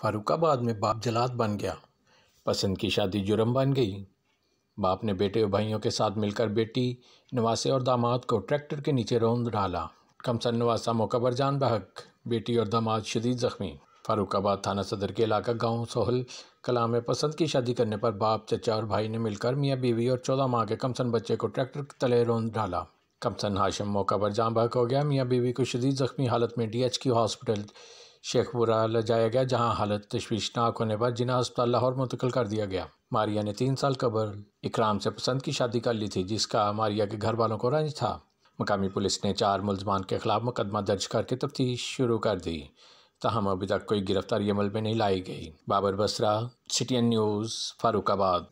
फारुखाबाद में बाप जलाद बन गया। पसंद की शादी जुर्म बन गई। बाप ने बेटे और भाइयों के साथ मिलकर बेटी नवासे और दामाद को ट्रैक्टर के नीचे रौंद डाला। कमसन नवासा मौका पर जान बहक, बेटी और दामाद शदीद जख्मी। फारुखाबाद थाना सदर के इलाका गांव सोहल कला में पसंद की शादी करने पर बाप, चचा और भाई ने मिलकर मियाँ बीवी और 14 माह के कमसन बच्चे को ट्रैक्टर के तले रौंद डाला। कमसन हाशिम मौका पर जान बहक हो गया। मियाँ बीवी को शदीद जख्मी हालत में DHQ हॉस्पिटल शेखपुरा ले जाया गया, जहां हालत तशवीशनाक होने पर जिना अस्पताल लाहौर मुंतकिल कर दिया गया। मारिया ने 3 साल कबल इकराम से पसंद की शादी कर ली थी, जिसका मारिया के घर वालों को रंज था। मकामी पुलिस ने 4 मुलजमान के खिलाफ मुकदमा दर्ज करके तफ्तीश शुरू कर दी, ताहम अभी तक कोई गिरफ्तारी अमल में नहीं लाई गई। Babar Basra, CTN news, Farrukhabad.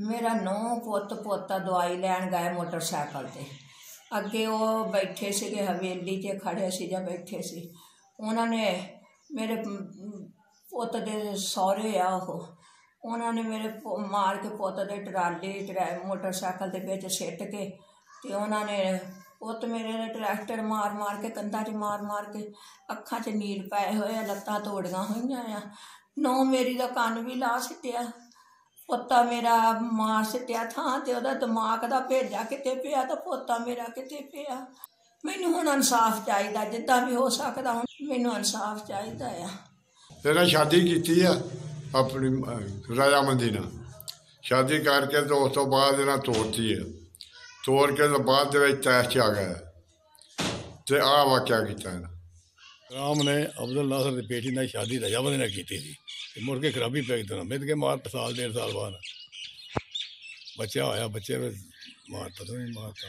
मेरा नौ पुत पोता दवाई लैन गए मोटरसाइकिल ते अगे वो बैठे से हवेली च खड़े से या बैठे से उन्होंने मेरे पुत दे सौरे आ उन्होंने मेरे मार के पुत दे ट्राली मोटरसाइकिल के बिच सिट के ते उन्होंने पुत मेरे ने ट्रैक्टर मार मार के कंधा च मार के अखा च नील पाए हुए, लत्तां तोड़ियां हुई आ। नौ मेरी का कन्न भी ला सिटिया, पोता मेरा मार सिटिया थां ते ओहदा दिमाग का भेजा किते पिया तो पोता मेरा किते पिया। मैनू हुण इंसाफ चाहिए, जिद्दां भी हो सकता हुण मैनू इंसाफ चाहिए। तेरा शादी की अपनी रजामंदी नाल शादी करके तो उस तो बाद इन्हें तोड़ती है, तोड़ के तो बाद तैश च आ गया तो आ वाक्या किया। राम ने अब्दुल नासर की बेटी ने शादी रजामंदी ने की थी, मुड़ के खराबी पै गई मिल के मार साल 1.5 साल बाद बच्चा होया, बच्चे मारता तो नहीं मारता।